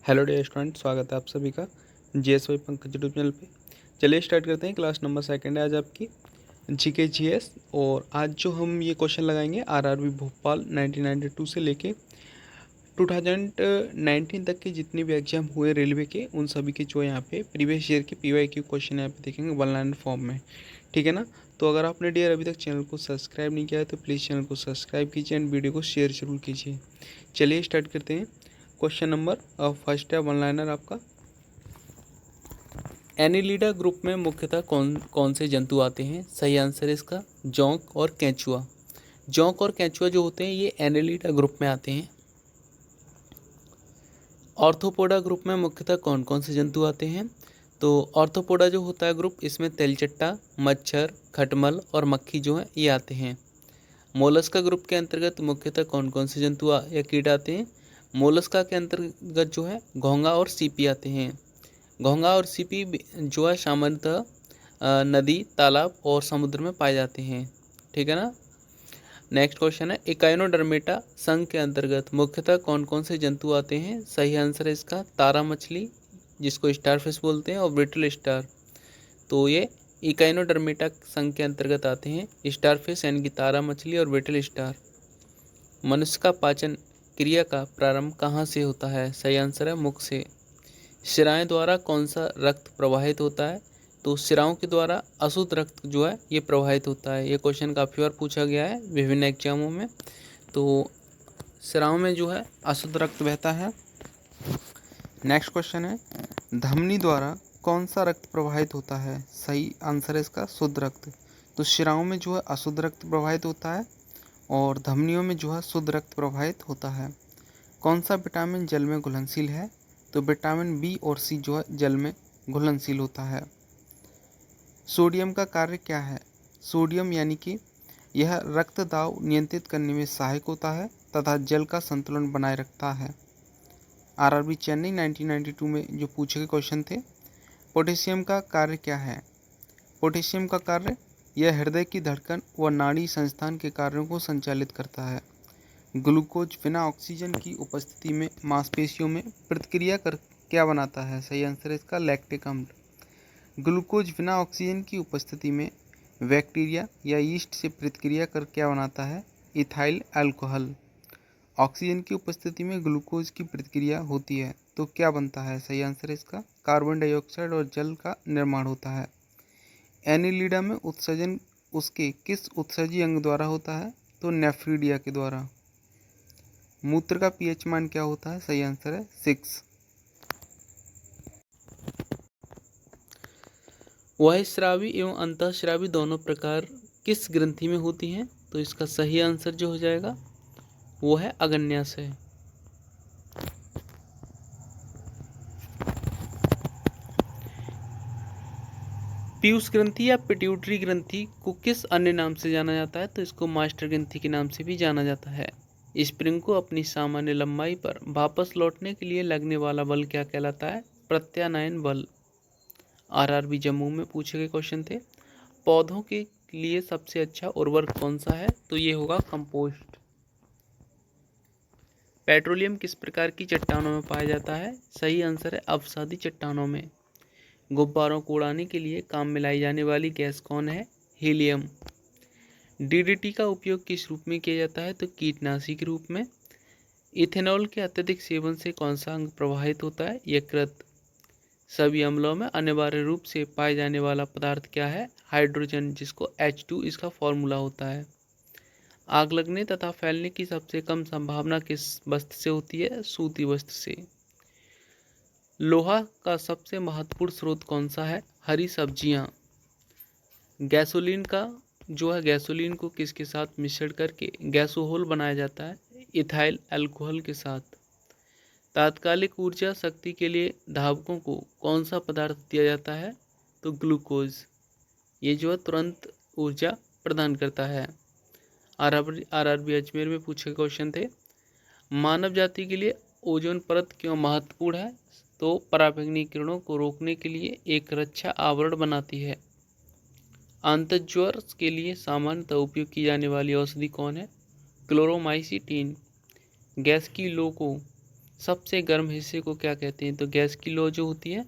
Hello dear student, स्वागत है आप सभी का जीएसवाई पंकज यूट्यूब चैनल पे। चलिए स्टार्ट करते हैं। क्लास नंबर सेकंड है आज आपकी जीके जीएस। और आज जो हम ये क्वेश्चन लगाएंगे आरआरबी भोपाल 1992 से लेके 2019 तक के जितने भी एग्जाम हुए रेलवे के, उन सभी के जो यहाँ पे प्रीवियस ईयर के पीवाईक्यू क्वेश्चन यहाँ पे देखेंगे वन लाइन फॉर्म में। ठीक है ना। तो अगर आपने डियर अभी तक चैनल को सब्सक्राइब नहीं किया है तो प्लीज़ चैनल को सब्सक्राइब कीजिए एंड वीडियो को शेयर जरूर कीजिए। चलिए स्टार्ट करते हैं। क्वेश्चन नंबर फर्स्ट है वन लाइनर आपका। एनिलिडा ग्रुप में मुख्यतः कौन कौन से जंतु आते हैं? सही आंसर है इसका जोंक और केंचुआ। जोंक और केंचुआ जो होते हैं ये एनिलिडा ग्रुप में आते हैं। ऑर्थोपोडा ग्रुप में मुख्यतः कौन कौन से जंतु आते हैं? तो ऑर्थोपोडा जो होता है ग्रुप, इसमें तेलचट्टा, मच्छर, खटमल और मक्खी जो है ये आते हैं। मोलस्का ग्रुप के अंतर्गत मुख्यतः कौन कौन से जंतु या कीट आते हैं? मोलस्का के अंतर्गत जो है घोंघा और सीपी आते हैं। घोंघा और सीपी जो है सामान्यतः नदी, तालाब और समुद्र में पाए जाते हैं। ठीक है ना। नेक्स्ट क्वेश्चन है इकाइनोडर्मेटा संघ के अंतर्गत मुख्यतः कौन कौन से जंतु आते हैं? सही आंसर है इसका तारा मछली, जिसको स्टारफिश बोलते हैं, और ब्रिटल स्टार। तो ये इकाइनोडर्मेटा संघ के अंतर्गत आते हैं स्टारफिश यानी कि तारा मछली और ब्रिटल स्टार। मनुष्य का पाचन क्रिया का प्रारंभ कहाँ से होता है? सही आंसर है मुख से। शिराएं द्वारा कौन सा रक्त प्रवाहित होता है? तो शिराओं के द्वारा अशुद्ध रक्त जो है ये प्रवाहित होता है। ये क्वेश्चन काफ़ी बार पूछा गया है विभिन्न एग्जामों में। तो शिराओं में जो है अशुद्ध रक्त बहता है। नेक्स्ट क्वेश्चन है धमनी द्वारा कौन सा रक्त प्रवाहित होता है? सही आंसर है इसका शुद्ध रक्त। तो शिराओं में जो है अशुद्ध रक्त प्रवाहित होता है और धमनियों में जो है शुद्ध रक्त प्रवाहित होता है। कौन सा विटामिन जल में घुलनशील है? तो विटामिन बी और सी जो है जल में घुलनशील होता है। सोडियम का कार्य क्या है? सोडियम यानी कि यह रक्त दाब नियंत्रित करने में सहायक होता है तथा जल का संतुलन बनाए रखता है। आरआरबी चेन्नई 1992 में जो पूछे गए क्वेश्चन थे। पोटेशियम का कार्य क्या है? पोटेशियम का कार्य यह हृदय की धड़कन व नाड़ी संस्थान के कार्यों को संचालित करता है। ग्लूकोज बिना ऑक्सीजन की उपस्थिति में मांसपेशियों में प्रतिक्रिया कर क्या बनाता है? सही आंसर है इसका लैक्टिक अम्ल। ग्लूकोज बिना ऑक्सीजन की उपस्थिति में बैक्टीरिया या यीस्ट से प्रतिक्रिया कर क्या बनाता है? Ethyl alcohol. ऑक्सीजन की उपस्थिति में ग्लूकोज की प्रतिक्रिया होती है तो क्या बनता है? सही आंसर है इसका कार्बन डाइऑक्साइड और जल का निर्माण होता है। एनिलिडा में उत्सर्जन उसके किस उत्सर्जी अंग द्वारा होता है? तो नेफ्रीडिया के द्वारा। मूत्र का पीएच मान क्या होता है? सही आंसर है 6। वह स्रावी एवं अंतःस्रावी दोनों प्रकार किस ग्रंथि में होती हैं? तो इसका सही आंसर जो हो जाएगा वो है अग्न्याशय। पीयूष ग्रंथि या पिट्यूटरी ग्रंथि को किस अन्य नाम से जाना जाता है? तो इसको मास्टर ग्रंथि के नाम से भी जाना जाता है। स्प्रिंग को अपनी सामान्य लंबाई पर वापस लौटने के लिए लगने वाला बल क्या कहलाता है? प्रत्यानयन बल। आरआरबी जम्मू में पूछे गए क्वेश्चन थे। पौधों के लिए सबसे अच्छा उर्वरक कौन सा है? तो ये होगा कंपोस्ट। पेट्रोलियम किस प्रकार की चट्टानों में पाया जाता है? सही आंसर है अवसादी चट्टानों में। गुब्बारों को उड़ाने के लिए काम में लाई जाने वाली गैस कौन है? हीलियम। डीडीटी का उपयोग किस रूप में किया जाता है? तो कीटनाशी के रूप में। इथेनॉल के अत्यधिक सेवन से कौन सा अंग प्रभावित होता है? यकृत। सभी अम्लों में अनिवार्य रूप से पाए जाने वाला पदार्थ क्या है? हाइड्रोजन, जिसको H2 इसका फॉर्मूला होता है। आग लगने तथा फैलने की सबसे कम संभावना किस वस्तु से होती है? सूती वस्त्र से। लोहा का सबसे महत्वपूर्ण स्रोत कौन सा है? हरी सब्जियां। गैसोलीन का जो है गैसोलीन को किसके साथ मिश्रण करके गैसोहोल बनाया जाता है? इथाइल अल्कोहल के साथ। तात्कालिक ऊर्जा शक्ति के लिए धावकों को कौन सा पदार्थ दिया जाता है? तो ग्लूकोज। ये जो है तुरंत ऊर्जा प्रदान करता है। आरआरबी अजमेर में पूछे क्वेश्चन थे। मानव जाति के लिए ओजोन परत क्यों महत्वपूर्ण है? तो पराबैंगनी किरणों को रोकने के लिए एक रक्षा आवरण बनाती है। आंतज्वर के लिए सामान्यतः उपयोग की जाने वाली औषधि कौन है? क्लोरोमाइसिटीन। गैस की लो को सबसे गर्म हिस्से को क्या कहते हैं? तो गैस की लौ जो होती है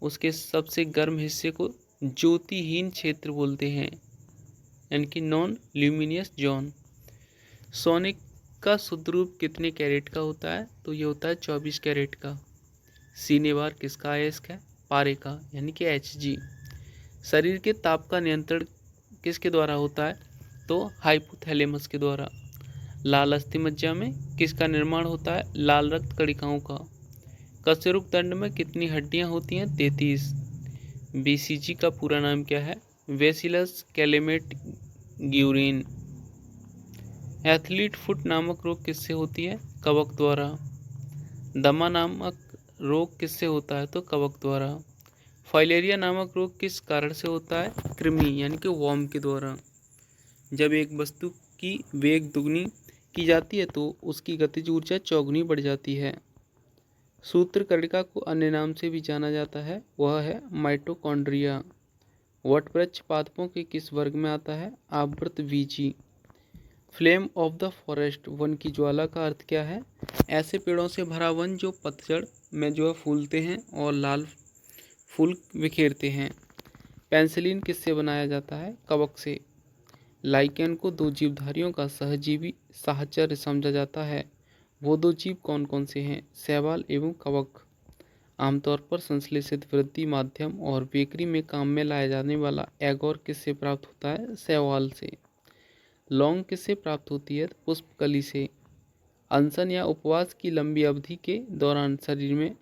उसके सबसे गर्म हिस्से को ज्योतिहीन क्षेत्र बोलते हैं, यानी कि नॉन ल्यूमिनियस जोन। सोने का शुद्ध रूप कितने कैरेट का होता है? तो ये होता है 24 कैरेट का। सीने बार किसका अयस्क है? पारे का, यानी कि Hg। शरीर के ताप का नियंत्रण किसके द्वारा होता है? तो हाइपोथैलेमस के द्वारा। लाल अस्थि मज्जा में किसका निर्माण होता है? लाल रक्त कणिकाओं का। कशेरुक दंड में कितनी हड्डियां होती हैं? 33। बीसीजी का पूरा नाम क्या है? Bacillus Calmette Guerin. Athlete foot नामक रोग किससे होती है? कवक द्वारा। दमा नामक रोग किससे होता है? तो कवक द्वारा। फाइलेरिया नामक रोग किस कारण से होता है? कृमि यानी कि वर्म के द्वारा। जब एक वस्तु की वेग दुगनी की जाती है तो उसकी गतिज ऊर्जा चौगुनी बढ़ जाती है। सूत्रकर्णिका को अन्य नाम से भी जाना जाता है, वह है माइटोकॉन्ड्रिया। वटवृक्ष पादपों के किस वर्ग में आता है? आवृतबीजी। Flame of the forest, one की ज्वाला का अर्थ क्या है? ऐसे पेड़ों से भरा वन जो पतझड़ में जो है फूलते हैं और लाल फूल बिखेरते हैं। पेंसिलिन किससे बनाया जाता है? कवक से। लाइकेन को दो जीवधारियों का सहजीवी साहचर्य समझा जाता है, वो दो जीव कौन कौन से हैं? शैवाल एवं कवक। आमतौर पर संश्लेषित वृद्धि माध्यम और बेकरी में काम में लाया जाने वाला एगोर किससे प्राप्त होता है? शैवाल से। लौंग किससे प्राप्त होती है? पुष्पकली से। अनशन या उपवास की लंबी अवधि के दौरान शरीर में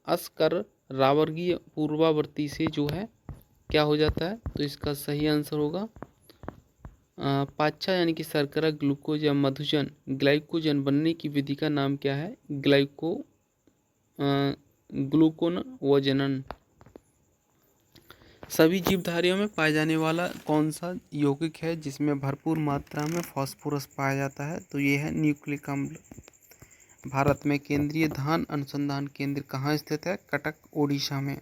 अस्कर रावर्गीय पूर्वावर्ती से जो है क्या हो जाता है? तो इसका सही आंसर होगा पाच्छा, यानी कि शर्करा, ग्लूकोज या मधुजन ग्लाइकोजन बनने की विधि का नाम क्या है? ग्लूकोनवजनन। सभी जीवधारियों में पाए जाने वाला कौन सा यौगिक है जिसमें भरपूर मात्रा में फास्फोरस पाया जाता है? तो ये है न्यूक्लिक अम्ल। भारत में केंद्रीय धान अनुसंधान केंद्र कहाँ स्थित है? कटक, ओडिशा में।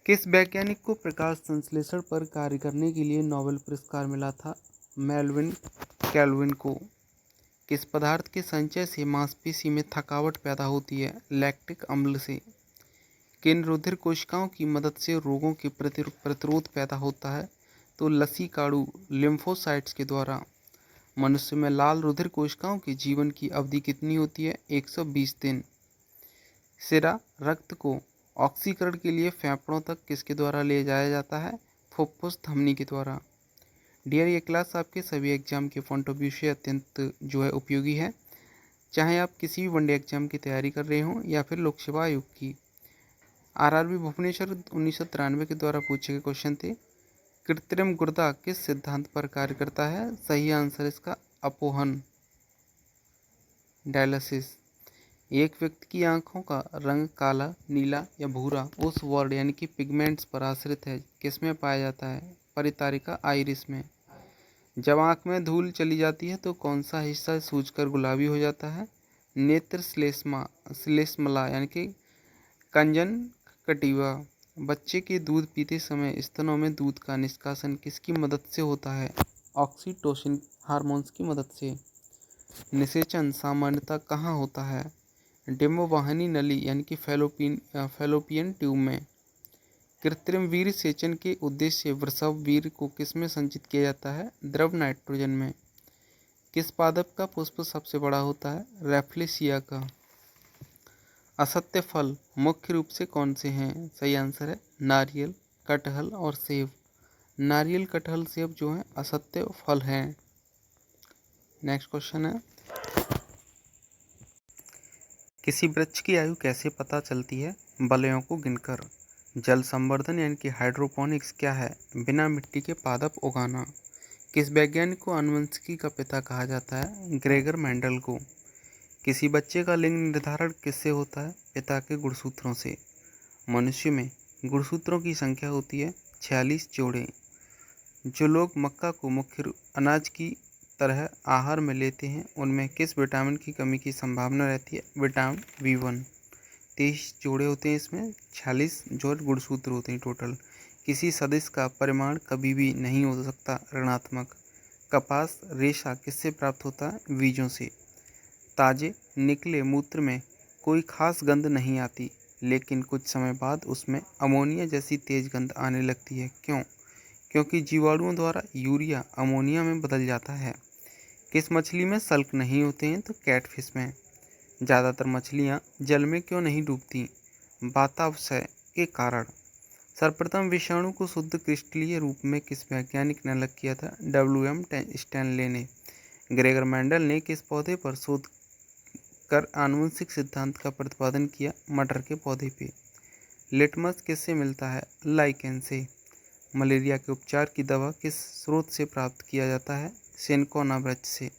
किस वैज्ञानिक को प्रकाश संश्लेषण पर कार्य करने के लिए नोबेल पुरस्कार मिला था? मेल्विन कैल्विन को। किस पदार्थ के संचय से मांसपेशी में थकावट पैदा होती है? लैक्टिक अम्ल से। किन रुधिर कोशिकाओं की मदद से रोगों के प्रतिरोध पैदा होता है? तो लसीकाणु लिम्फोसाइट्स के द्वारा। मनुष्य में लाल रुधिर कोशिकाओं के जीवन की अवधि कितनी होती है? 120 दिन। सिरा रक्त को ऑक्सीकरण के लिए फेफड़ों तक किसके द्वारा ले जाया जाता है? फुफ्फुस धमनी के द्वारा। डियर, ये क्लास आपके सभी एग्जाम के पॉइंट ऑफ व्यू से अत्यंत जो है उपयोगी है, चाहे आप किसी भी वनडे एग्जाम की तैयारी कर रहे हों या फिर लोक सेवा आयोग की। आरआरबी भुवनेश्वर 1993 के द्वारा पूछे गए क्वेश्चन थे। कृत्रिम गुर्दा किस सिद्धांत पर कार्य करता है? सही आंसर इसका अपोहन, डायलिसिस। एक व्यक्ति की आंखों का रंग काला, नीला या भूरा उस वर्ड यानी कि पिगमेंट्स पर आश्रित है, किसमें पाया जाता है? परितारिका आइरिस में। जब आंख में धूल चली जाती है तो कौन सा हिस्सा सूजकर गुलाबी हो जाता है? नेत्र श्लेष्मला यानी कि कंजंक्टिवा। बच्चे के दूध पीते समय स्तनों में दूध का निष्कासन किसकी मदद से होता है? ऑक्सीटोसिन हार्मोन्स की मदद से। निषेचन सामान्यतः कहाँ होता है? डिम्बवाहिनी नली यानी कि फैलोपियन ट्यूब में। कृत्रिम वीर्य सेचन के उद्देश्य से वृषभ वीर्य को किसमें संचित किया जाता है? द्रव नाइट्रोजन में। किस पादप का पुष्प सबसे बड़ा होता है? रैफ्लेशिया का। असत्य फल मुख्य रूप से कौन से हैं? सही आंसर है नारियल, कटहल और सेब। नारियल, कटहल, सेब जो हैं असत्य फल हैं। नेक्स्ट क्वेश्चन है, किसी वृक्ष की आयु कैसे पता चलती है? बलयों को गिनकर। जल संवर्धन यानी कि हाइड्रोपोनिक्स क्या है? बिना मिट्टी के पादप उगाना। किस वैज्ञानिक को आनुवंशिकी का पिता कहा जाता है? ग्रेगर मेंडल को। किसी बच्चे का लिंग निर्धारण किससे होता है? पिता के गुणसूत्रों से। मनुष्य में गुणसूत्रों की संख्या होती है 46 जोड़े। जो लोग मक्का को मुख्य अनाज की तरह आहार में लेते हैं उनमें किस विटामिन की कमी की संभावना रहती है? Vitamin B1। 23 जोड़े होते हैं, इसमें 46 जोड़ गुणसूत्र होते हैं टोटल। किसी सदिश का परिमाण कभी भी नहीं हो सकता ऋणात्मक। कपास रेशा किससे प्राप्त होता है? बीजों से। ताजे निकले मूत्र में कोई खास गंध नहीं आती, लेकिन कुछ समय बाद उसमें अमोनिया जैसी तेज गंध आने लगती है। क्यों? क्योंकि जीवाणुओं द्वारा यूरिया अमोनिया में बदल जाता है। किस मछली में सल्क नहीं होते हैं? तो कैटफिश में। ज़्यादातर मछलियाँ जल में क्यों नहीं डूबती? वातावशय के कारण। सर्वप्रथम विषाणु को शुद्ध क्रिस्टलीय रूप में किस वैज्ञानिक ने अलग किया था? WM स्टैनले ने। ग्रेगर मेंडल ने किस पौधे पर शोध कर आनुवंशिक सिद्धांत का प्रतिपादन किया? मटर के पौधे पे। लिटमस किससे मिलता है? लाइकेन से। मलेरिया के उपचार की दवा किस स्रोत से प्राप्त किया जाता है? सिनकोना वृक्ष से।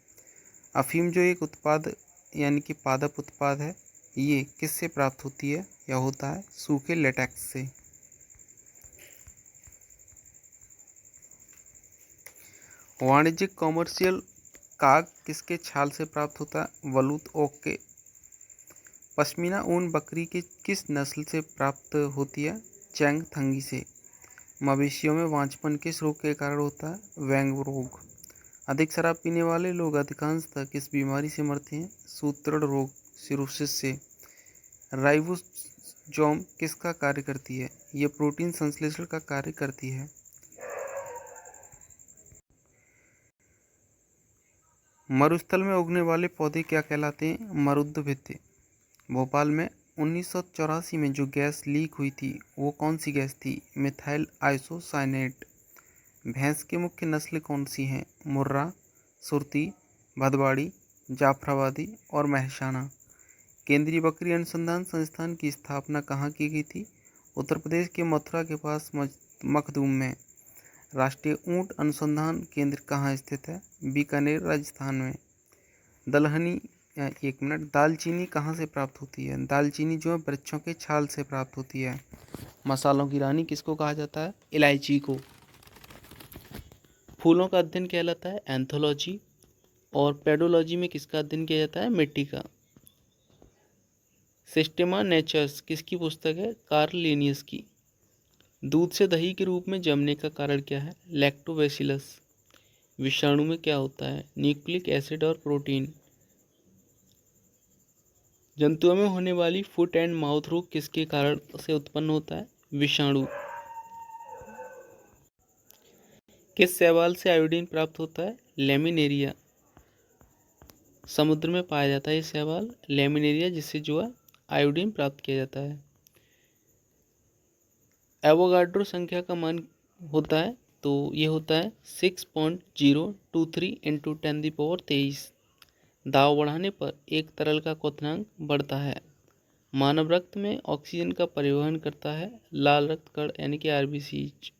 अफीम जो एक उत्पाद यानी कि पादप उत्पाद है, ये किससे प्राप्त होती है या होता है? सूखे लेटेक्स से। वाणिज्यिक कॉमर्शियल काग किसके छाल से प्राप्त होता है? वलूत ओक के। पश्मीना ऊन बकरी की किस नस्ल से प्राप्त होती है? चैंगथंगी से। मवेशियों में बांझपन किस रोग के कारण होता है? वैंग रोग। अधिक शराब पीने वाले लोग अधिकांशतः किस बीमारी से मरते हैं? सूत्रण रोग सिरोसिस से। राइबोसोम किसका कार्य करती है? ये प्रोटीन संश्लेषण का कार्य करती है। मरुस्थल में उगने वाले पौधे क्या कहलाते हैं? मरुद्भिद। भोपाल में 1984 में जो गैस लीक हुई थी वो कौन सी गैस थी? Methyl isocyanate. भैंस की मुख्य नस्ल कौन सी हैं? मुर्रा, सुरती, भदवाड़ी, जाफराबादी और महसाना। केंद्रीय बकरी अनुसंधान संस्थान की स्थापना कहाँ की गई थी? उत्तर प्रदेश के मथुरा के पास मखदूम में। राष्ट्रीय ऊंट अनुसंधान केंद्र कहाँ स्थित है? बीकानेर, राजस्थान में। दलहनी एक मिनट, दालचीनी कहाँ से प्राप्त होती है? दालचीनी जो है वृक्षों के छाल से प्राप्त होती है। मसालों की रानी किसको कहा जाता है? इलायची को। फूलों का अध्ययन कहलाता है एंथोलॉजी, और पेडोलॉजी में किसका अध्ययन किया जाता है? मिट्टी का। सिस्टेमा नेचर्स किसकी पुस्तक है? कार्ल लिनियस की। दूध से दही के रूप में जमने का कारण क्या है? लैक्टोबैसिलस। विषाणु में क्या होता है? न्यूक्लिक एसिड और प्रोटीन। जंतुओं में होने वाली फुट एंड माउथ रोग किसके कारण से उत्पन्न होता है? विषाणु। किस शैवाल से आयोडीन प्राप्त होता है? लेमिनेरिया। समुद्र में पाया जाता है ये शैवाल लेमिनेरिया, जिससे जो है आयोडीन प्राप्त किया जाता है। एवोगाड्रो संख्या का मान होता है तो ये होता है 6.023 × 10⁻23। दाब बढ़ाने पर एक तरल का क्वथनांक बढ़ता है। मानव रक्त में ऑक्सीजन का परिवहन करता है लाल रक्त कण यानी कि RBCs।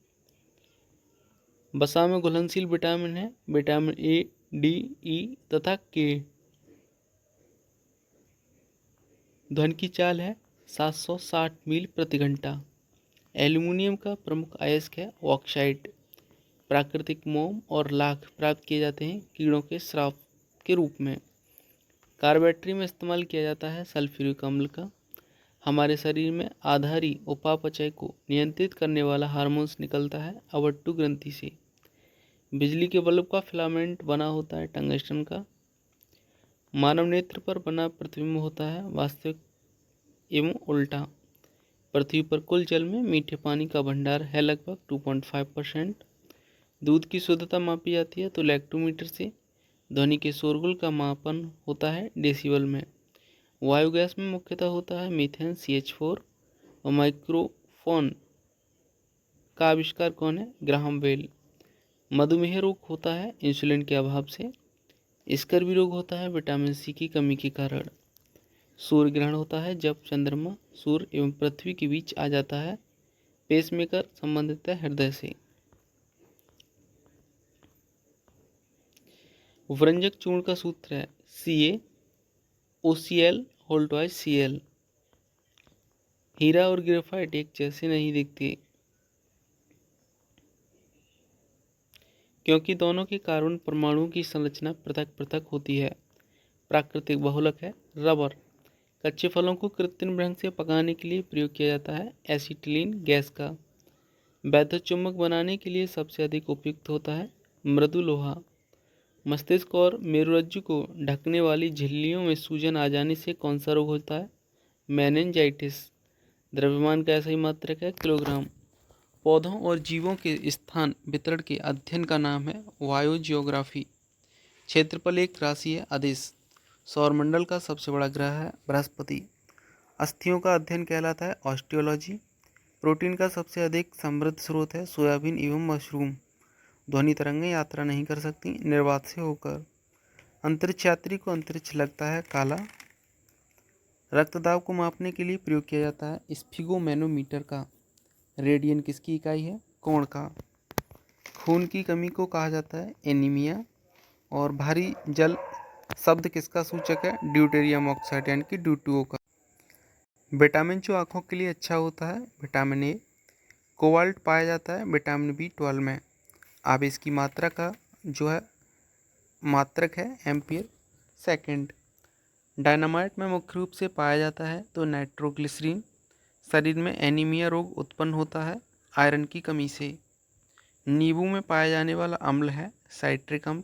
वसा में घुलनशील विटामिन है विटामिन A, D, E तथा K। ध्वनि की चाल है 760 मील प्रति घंटा। एल्यूमिनियम का प्रमुख अयस्क है ऑक्साइड। प्राकृतिक मोम और लाख प्राप्त किए जाते हैं कीड़ों के श्राप के रूप में। कार्बेटरी में इस्तेमाल किया जाता है सल्फ्यूरिक अम्ल का। हमारे शरीर में आधारी उपापचय को नियंत्रित करने वाला हार्मोन्स निकलता है अवट्टु ग्रंथि से। बिजली के बल्ब का फिलामेंट बना होता है टंगस्टन का। मानव नेत्र पर बना प्रतिबिंब होता है वास्तविक एवं उल्टा। पृथ्वी पर कुल जल में मीठे पानी का भंडार है लगभग 2.5%। दूध की शुद्धता मापी जाती है तो लैक्टोमीटर से। ध्वनि के शोरगुल का मापन होता है डेसिबल में। वायु गैस में मुख्यतः होता है मीथेन CH4। और माइक्रोफोन का आविष्कार कौन है? Graham Bell. मधुमेह रोग होता है इंसुलिन के अभाव से। स्कर्वी रोग होता है विटामिन C की कमी के कारण। सूर्य ग्रहण होता है जब चंद्रमा सूर्य एवं पृथ्वी के बीच आ जाता है। पेसमेकर संबंधित है हृदय से। व्यंजक चूर्ण का सूत्र है CaOCl/Cl। हीरा और ग्रेफाइट एक जैसे नहीं दिखते क्योंकि दोनों के कार्बन परमाणुओं की संरचना पृथक पृथक होती है। प्राकृतिक बहुलक है रबर। कच्चे फलों को कृत्रिम ढंग से पकाने के लिए प्रयोग किया जाता है एसिटिलीन गैस का। वैद्युत चुम्बक बनाने के लिए सबसे अधिक उपयुक्त होता है मृदु लोहा। मस्तिष्क और मेरुरज्जु को ढकने वाली झिल्लियों में सूजन आ जाने से कौन सा रोग होता है? मेनिंजाइटिस। द्रव्यमान का सही मात्रक है किलोग्राम। पौधों और जीवों के स्थान वितरण के अध्ययन का नाम है बायोजियोग्राफी। क्षेत्रफल एक राशि है अदिश। सौरमंडल का सबसे बड़ा ग्रह है बृहस्पति। अस्थियों का अध्ययन कहलाता है ऑस्टियोलॉजी। प्रोटीन का सबसे अधिक समृद्ध स्रोत है सोयाबीन एवं मशरूम। ध्वनि तरंगें यात्रा नहीं कर सकती निर्वात से होकर। अंतरिक्ष यात्री को अंतरिक्ष लगता है काला। रक्तदाब को मापने के लिए प्रयोग किया जाता है स्फिगोमैनोमीटर का। रेडियन किसकी इकाई है? कोण का। खून की कमी को कहा जाता है एनीमिया। और भारी जल शब्द किसका सूचक है? ड्यूटेरियम ऑक्साइड यानी कि ड्यूटुओ का। विटामिन जो आँखों के लिए अच्छा होता है विटामिन ए। कोबाल्ट पाया जाता है विटामिन B12 में। आवेश की मात्रा का जो है मात्रक है एम्पियर सेकंड। डायनामाइट में मुख्य रूप से पाया जाता है तो नाइट्रोग्लिसरीन। शरीर में एनीमिया रोग उत्पन्न होता है आयरन की कमी से। नींबू में पाया जाने वाला अम्ल है साइट्रिक अम्ल।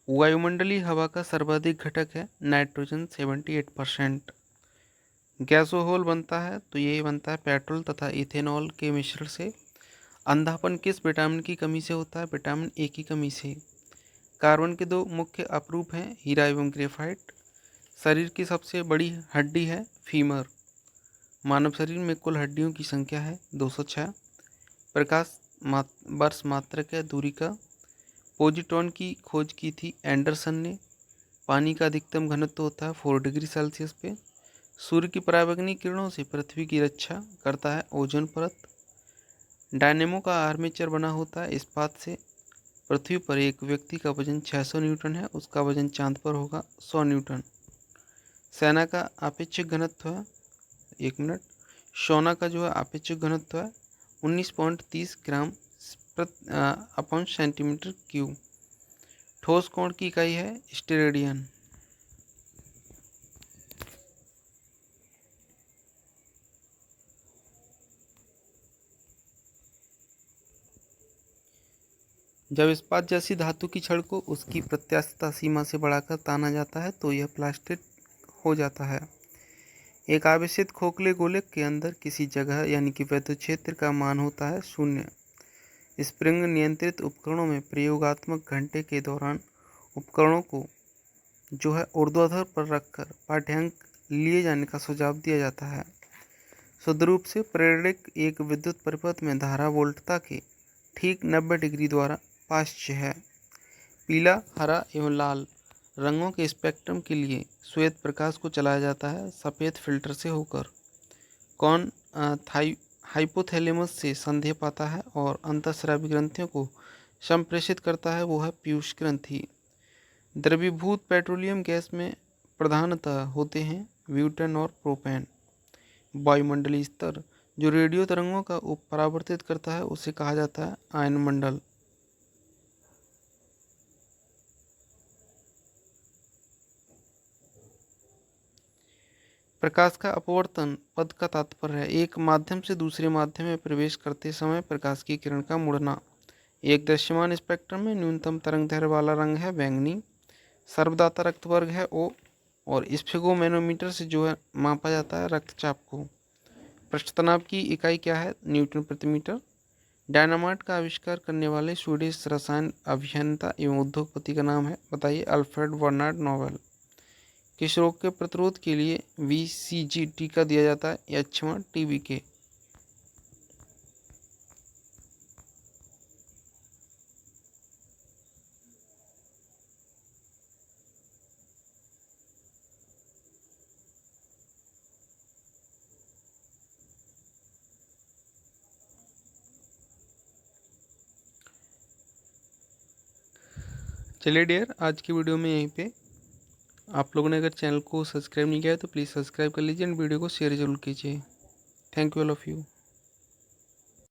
वायुमंडलीय हवा का सर्वाधिक घटक है नाइट्रोजन 78%। गैसोहोल बनता है तो ये बनता है पेट्रोल तथा इथेनॉल के मिश्रण से। अंधापन किस विटामिन की कमी से होता है? विटामिन ए की कमी से। कार्बन के दो मुख्य अपरूप हैं हीरा एवं ग्रेफाइट। शरीर की सबसे बड़ी हड्डी है फीमर। मानव शरीर में कुल हड्डियों की संख्या है 206। प्रकाश वर्ष मात्रक है दूरी का। पोजिट्रॉन की खोज की थी एंडरसन ने। पानी का अधिकतम घनत्व होता है 4 डिग्री सेल्सियस पे। सूर्य की पराबैंगनी किरणों से पृथ्वी की रक्षा करता है ओजोन परत। डायनेमो का आर्मेचर बना होता है इस्पात से। पृथ्वी पर एक व्यक्ति का वजन 600 न्यूटन है उसका वजन चांद पर होगा 100 न्यूटन। सेना का आपेक्षिक घनत्व है 1 मिनट। सोना का जो है आपेक्षिक घनत्व है 19.30 ग्राम अपॉन सेंटीमीटर क्यूब। ठोस कोण की इकाई है स्टेरेडियन। जब इस्पात जैसी धातु की छड़ को उसकी प्रत्यास्थता सीमा से बढ़ाकर ताना जाता है तो यह प्लास्टिक हो जाता है। एक आवेशित खोखले गोले के अंदर किसी जगह यानी कि विद्युत क्षेत्र का मान होता है 0। स्प्रिंग नियंत्रित उपकरणों में प्रयोगात्मक घंटे के दौरान उपकरणों को जो है ऊर्ध्वाधर पर रखकर पाठ्यांक लिए जाने का सुझाव दिया जाता है। शुद्ध रूप से प्रेरक एक विद्युत परिपथ में धारा वोल्टता के ठीक 90 डिग्री द्वारा पाश्च है। पीला हरा एवं लाल रंगों के स्पेक्ट्रम के लिए श्वेत प्रकाश को चलाया जाता है सफ़ेद फिल्टर से होकर। कौन हाइपोथैलेमस से संदेह पाता है और अंतःस्रावी ग्रंथियों को संप्रेषित करता है? वो है पीयूष ग्रंथि। द्रवीभूत पेट्रोलियम गैस में प्रधानतः होते हैं ब्यूटेन और प्रोपेन। वायुमंडलीय स्तर जो रेडियो तरंगों का परावर्तित करता है उसे कहा जाता है आयनमंडल। प्रकाश का अपवर्तन पद का तात्पर्य है एक माध्यम से दूसरे माध्यम में प्रवेश करते समय प्रकाश की किरण का मुड़ना। एक दृश्यमान स्पेक्ट्रम में न्यूनतम तरंग दैर्घ्य वाला रंग है बैंगनी। सर्वदाता रक्त वर्ग है O और स्फिगोमैनोमीटर से जो है मापा जाता है रक्तचाप को। पृष्ठ तनाव की इकाई क्या है? न्यूटन प्रति मीटर। डायनामाइट का आविष्कार करने वाले स्वीडिश रसायन अभियंता एवं उद्योगपति का नाम है बताइए? Alfred Bernard Nobel. किस रोग के प्रतिरोध के लिए BCG टीका दिया जाता है? यक्षमा TB के। चलिए डियर आज की वीडियो में यहीं पे। आप लोगों ने अगर चैनल को सब्सक्राइब नहीं किया है तो प्लीज़ सब्सक्राइब कर लीजिए एंड वीडियो को शेयर जरूर कीजिए। Thank you all of you.